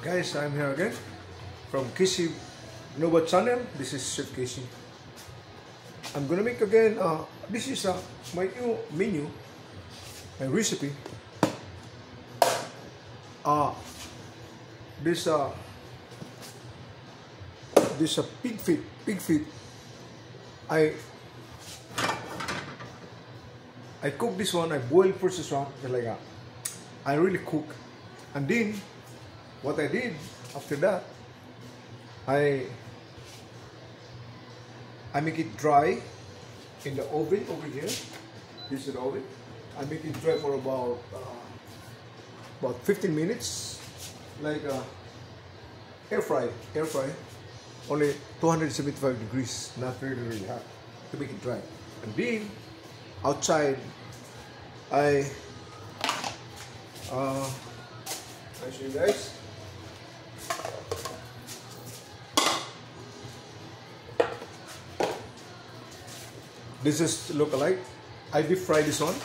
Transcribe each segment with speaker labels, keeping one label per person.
Speaker 1: Guys, I'm here again from Casey Nova channel. This is Chef Casey. I'm gonna make again, this is my new menu, my recipe. This pig feet. I cook this one. I boil first this one, like I really cook, and then what I did after that, I make it dry in the oven over here. This is the oven. I make it dry for about 15 minutes, like air fry, only 275 degrees, not really hot, to make it dry. And then outside, I show you guys. This is look-alike. I deep fry this one.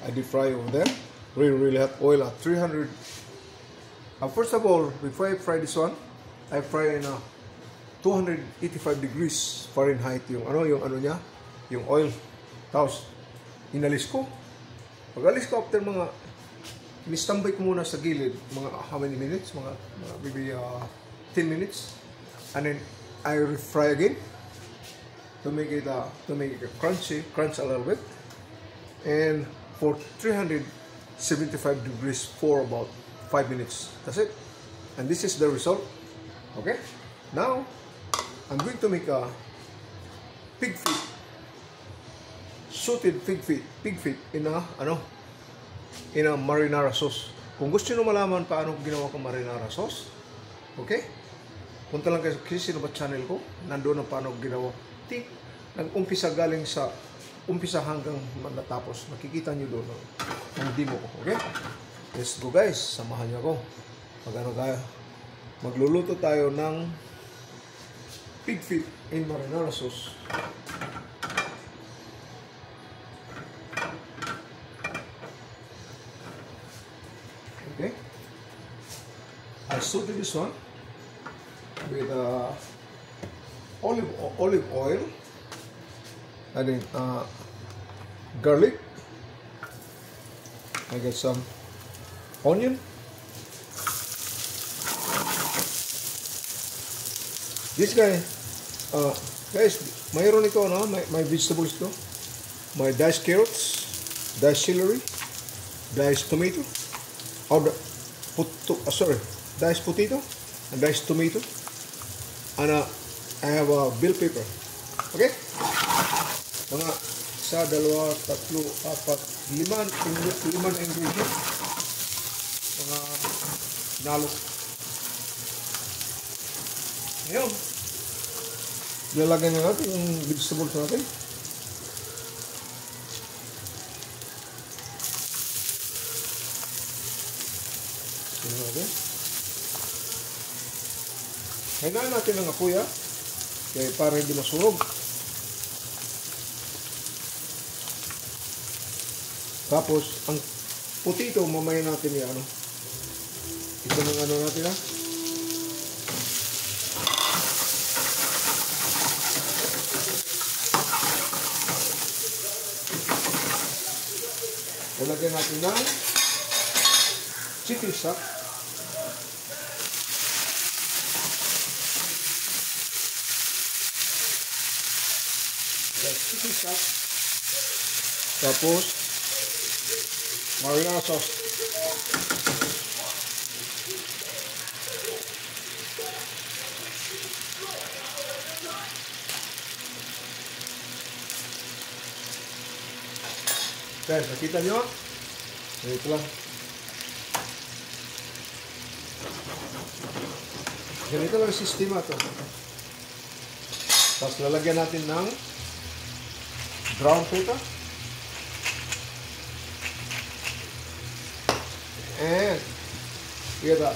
Speaker 1: I deep fry over there. Really hot oil at 300. First of all, before I fry this one, I fry in 285 degrees Fahrenheit yung niya, yung oil. Tapos inalis ko. Pag alis ko after mga nistambay ko muna sa gilid, mga how many minutes? Mga maybe 10 minutes. And then I refry again. To make it crunch a little bit, and for 375 degrees for about 5 minutes. That's it, and this is the result. Okay, now I'm going to make a pig feet, sauteed pig feet in a marinara sauce. Kung gusto niyo malaman paano ginawa ko marinara sauce, okay, punta lang kayo sa Casey Nova channel ko. Nandoon ang paano ginawa. Nag-umpisa galing sa umpisa hanggang matapos. Makikita nyo doon ang demo ko. Okay? Let's go guys. Samahan nyo ako. Magluluto tayo ng pig feet in marinara sauce. Okay? I sauteed this one with olive oil, and then garlic. I got some onion, this guy, guys, mayroon ito my vegetables ito, my diced carrots, diced celery, diced tomato, diced potato, and diced tomato, and I have a bell pepper. Okay? Mga 1, 2, 3, 4, 5 na ingredient. Mga nalok. Ngayon, lalagyan na natin yung vegetables natin. Tingnan natin. Hinaan natin ang apoy, kaya para hindi masunog. Tapos ang potato mamaya natin ito ng natin Lalagyan natin ng chicken stock. Chicken stock. Tapos marinara sauce. Guys, nakita nyo? Ito lang. Ganito lang ang sistema ito. Tapos lalagyan natin ng brown pepper. And we have a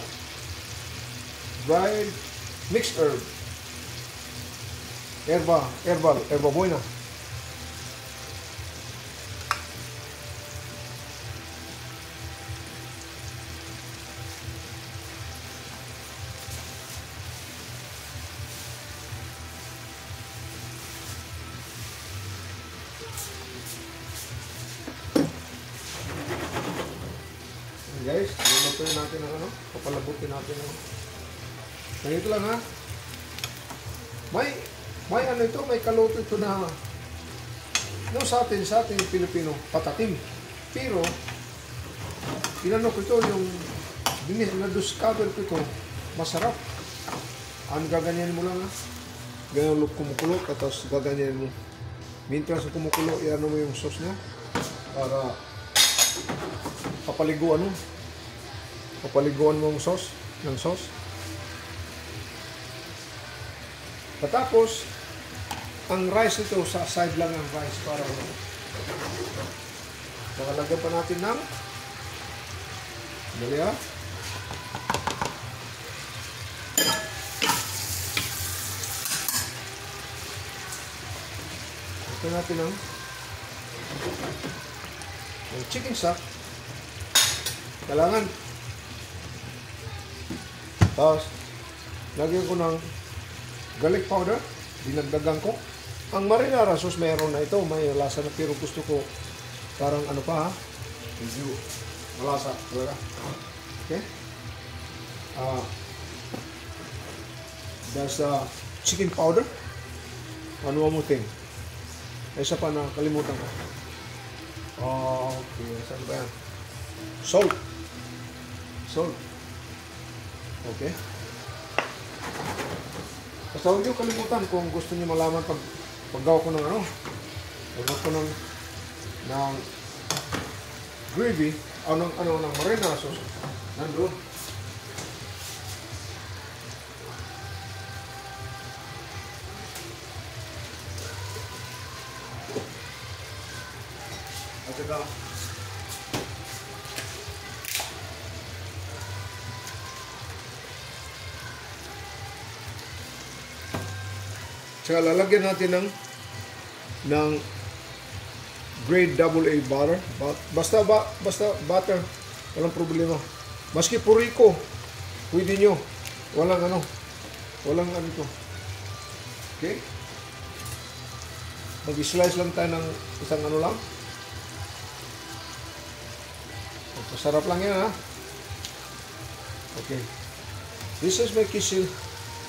Speaker 1: dried mixed herb. Herba buena. guys. Lulutuin natin ang ano. Papalabutin natin ang ganito lang ha. May ano ito, may kaluto ito na no, sa atin Pilipino, patatim. Pero, inano ko ito, yung na-discover ko ito, masarap. Ang gaganyan mo lang ha. Ganyan kumukulo, tapos gaganyan mo. Mintras kumukulo, iano mo yung sauce niya para papaliguan mo. Papaliguan mo yung sauce, ng sauce. Patapos, ang rice ito, sa side lang ang rice para nakalagyan pa natin ng dali ha. Ito natin ang chicken stock. Kailangan. Tapos, lagyan ko ng garlic powder. Dinagdagan ko. Ang marinara sauce mayroon na ito. May lasa na pero gusto ko parang ano pa ha. Medyo malasa talaga. Okay? There's chicken powder. Ano mo ting? Isa pa na kalimutan ko. Okay. Saan ba yan? Salt. Salt. Okay. Basta huwag niyo kalimutan kung gusto niyo malaman paggawa ko ng ano. Paggawa ko ng gravy o ng marinara sauce. Nandun. At saka lalagyan natin ng grade AA butter. Basta butter, walang problema. Maski puriko, pwede nyo. Walang ano to. Okay? Mag-slice lang tayo ng isang ano lang. Masarap lang yan ha. Okay. This is my kitchen.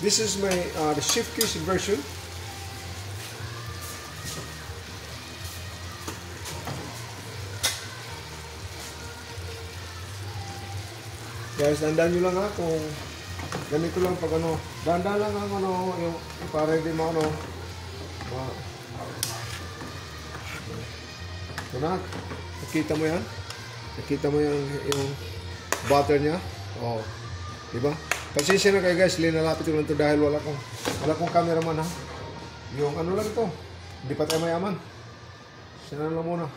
Speaker 1: This is my the chef kitchen version. Guys, dandan nyo lang ha kung ganito lang pag ano. Dandan lang ang ano, yung para hindi mo ano. Ito na. Nakita mo yan? Nakita mo yung butter niya? Oh. Diba? Pasensya na kayo guys, linalapit ko lang ito dahil wala kong cameraman ha. Yung ano lang ito. Hindi pa tayo mayaman. Sinan lang muna.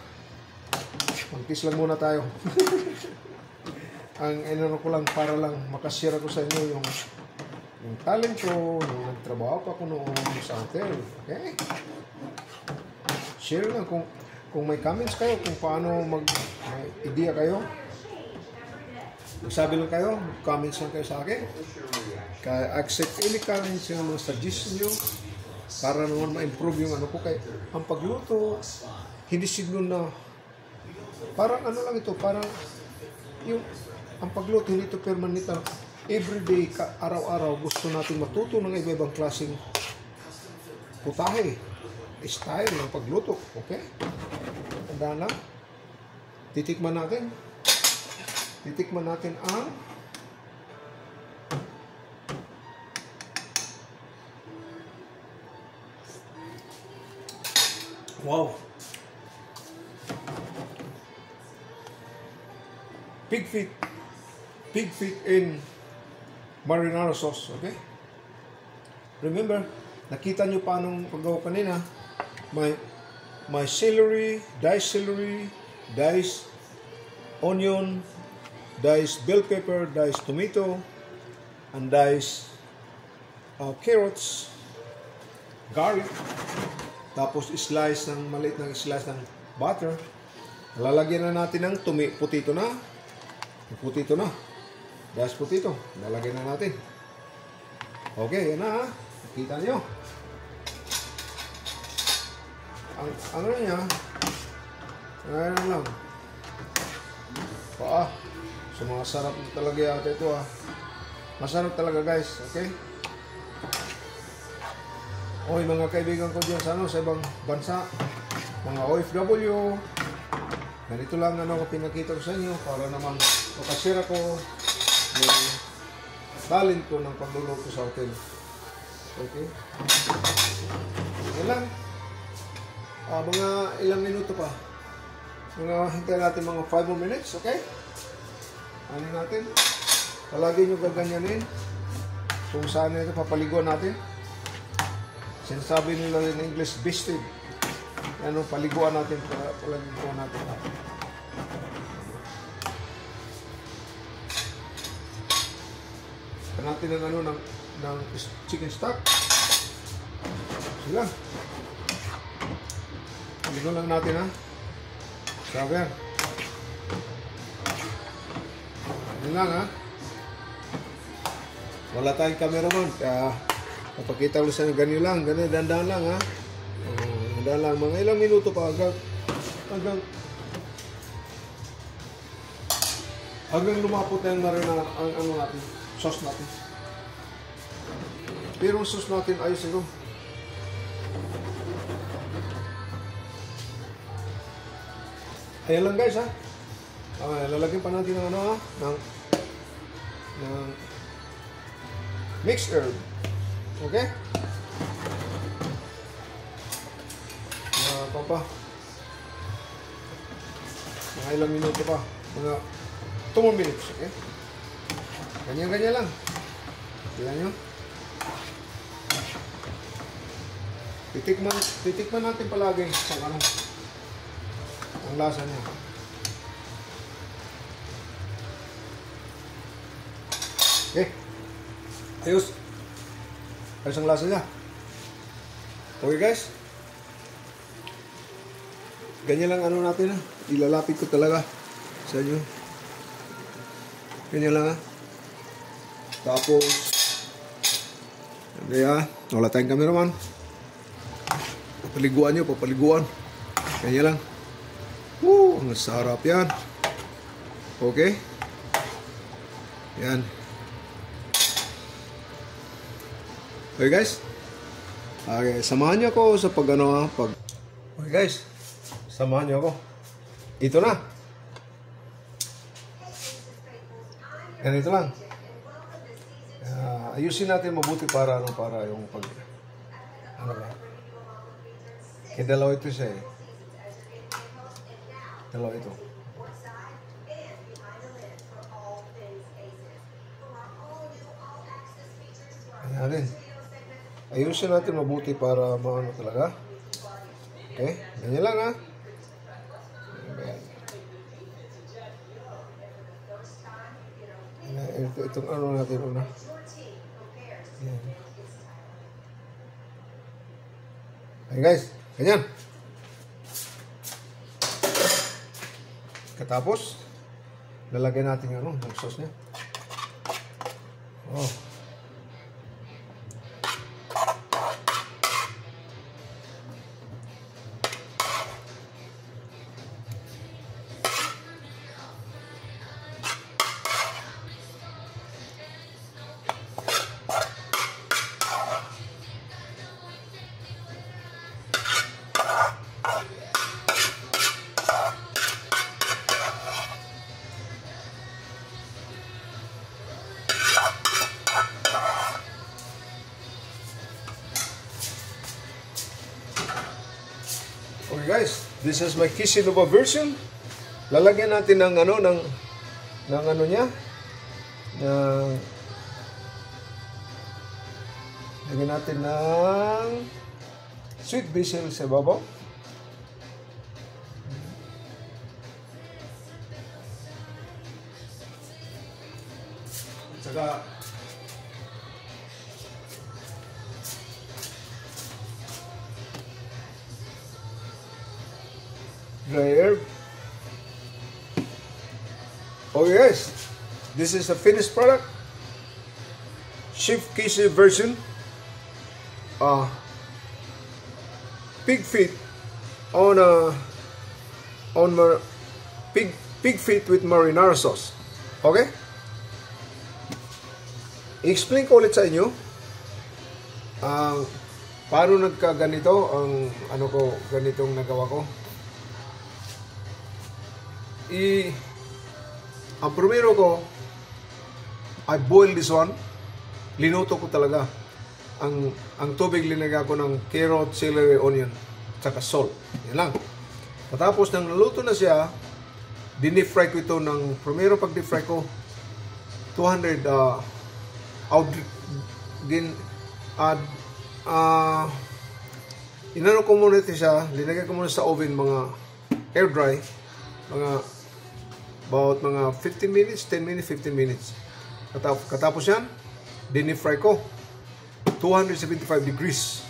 Speaker 1: Mag-kiss lang muna tayo. Ang inano ko lang para lang makashare ko sa inyo yung talent ko, yung nagtrabaho pa ko noon sa hotel. Okay? Share lang kung may comments kayo, kung paano may idea kayo. Magsabi lang kayo, comments lang kayo sa akin. Kaya accept any comments yung mga suggestion nyo para naman ma-improve yung ano ko. Kaya ang pagluto, hindi siguro na parang ano lang ito, parang yung ang pagluto hindi ito permanent. Everyday, araw-araw gusto natin matuto ng iba-ibang klaseng putahe, style ng pagluto. Okay? Tandaan lang. Titikman natin ang wow, pig feet in marinara sauce. Okay, remember, nakita nyo paano paggawa kanina. May celery, diced onion, diced bell pepper, diced tomato, and diced carrots, garlic. Tapos slice ng maliit ng slice ng butter. Lalagyan na natin ng potato na. Potato na. Diced potato. Lalagyan na natin. Okay, yan na ha. Kita nyo. Ang ano niya, ngayon lang. So masarap talaga yata ito ah. Masarap talaga guys, okay? Oy mga kaibigan ko dyan sa sa ibang bansa, mga OFW, ganito lang ko pinakita ko sa inyo para naman makasira ko yung talent ko ng pagluluto sa hotel. Okay? Yan lang. Mga ilang minuto pa. Hintay natin mga 5 more minutes, okay? Ano natin? Palagi nyo gaganyanin kung saan ito papaliguan natin. Sinasabi nila in English, bisted. Ano, paliguan natin, paliguan natin. Natin ng ano, ng chicken stock. Sila. Paliguan lang natin, ha? Sabi yan. Yan lang, ha? Wala tayong cameraman, kaya napakita ko sa ganyan lang, ganyan, dandan lang ha. Dandan lang, mga ilang minuto pa hanggang lumapot na yung marina, ang ano natin, sauce natin. Pero ang sauce natin, ayos ito. Ayan lang guys ha. Lalagyan pa natin ng ano ha, ng mixed herb. Okay? Mga ilang minuto pa. Mga 2 more minutes. Okay? Ganyan-ganyan lang. Tignan nyo. Titikman natin palagi kung ano ang lasa niya. Okay? Ayos. Ayos ang lasa niya. Okay guys. Ganyan lang ano natin ha. Ilalapit ko talaga sa inyo. Ganyan lang ha. Tapos okay ha. Wala tayong cameraman. Papaliguan nyo. Papaliguan. Ganyan lang. Woo! Ang sarap yan. Okay. Yan. Okay guys. Okay, samahan niyo ako sa pag. Okay guys. Samahan niyo ako. Ito na. Ganito lang. Ayusin natin mabuti para yung pag ba? Kaya dalawa ito siya eh. Dalawa ito. Ayan. Ayusin natin mabuti para maano talaga. Okay? Ganyan lang ha. Itong ano natin una. Ayan. Ayan guys. Ganyan. Katapos, lalagyan natin yung sauce niya. Oh. Okay guys, this is my Kisinova version. Lalagyan natin ng ano niya. Lagyan natin ng sweet basil sa babaw. At saka dry herb. Oh yes, this is a finished product. Chef Casey version. Pig feet pig feet with marinara sauce. Okay? I-explain ko ulit sa inyo ang paano nagkaganito ang ganitong nagawa ko. Ang primero ko, I boil this one. Linuto ko talaga. Ang tubig linagay ko ng carrot, celery, onion, tsaka salt. Yan lang. Patapos nang naluto na siya, dinip-fry ko ito ng, primero pag dip-fry ko, 200, inano ko muna ito siya, linagay ko muna sa oven, mga air dry, about mga 15 minutes, 10 minutes, 15 minutes. Katapos yan, dinip-fry ko, 275 degrees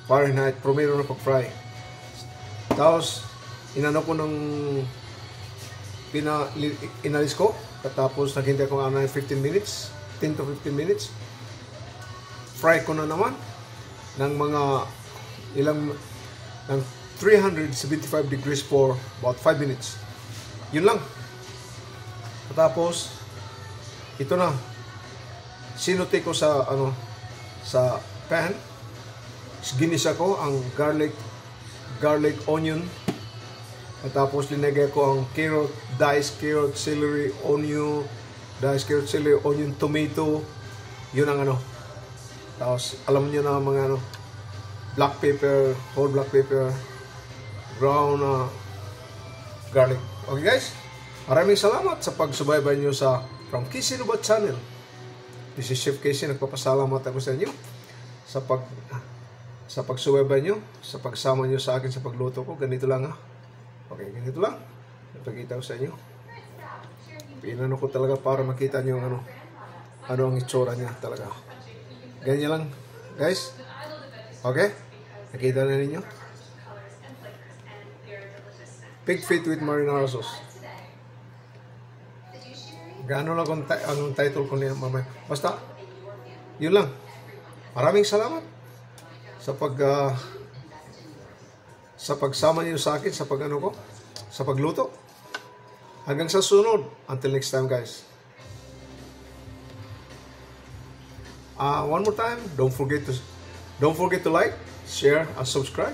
Speaker 1: Fahrenheit, primero na pag-fry. Tapos, inano ko ng inalis ko, katapos naghintay ko ng 15 minutes, 10 to 15 minutes. Fry ko na naman ng mga ng 375 degrees for about 5 minutes. Yun lang. Katapos, ito na. Sinuti ko sa sa pan. Ginisa ko ang garlic, onion. At tapos linagay ko ang carrot, diced carrot, celery, onion, tomato. Yun ang Tapos alam niyo na mga black pepper, whole black pepper, brown garlic. Okay guys? Maraming salamat sa pagsubaybay niyo sa From Casey Lubat Channel. This is Chef Casey. Nagpapasalamat ako sa inyo sa pagsubaybay niyo, sa pagsama niyo sa akin sa pagluto ko. Ganito lang Okay, ganito lang. Napakita ko sa inyo. Pinano ko talaga para makita niyo ano ang itsura niya talaga. Ganyan lang, guys. Okay? Nakita na ninyo? Pig feet with marinara sauce. Gaano lang ang title ko niya mamaya. Basta, yun lang. Maraming salamat sa pagsama niyo sa akin sa sa pagluto. Hanggang sa sunod. Until next time, guys. One more time, don't forget to like, share, and subscribe.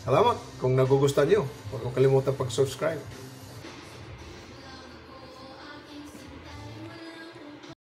Speaker 1: Salamat. Kung nagugustuhan niyo, huwag kalimutan pag-subscribe.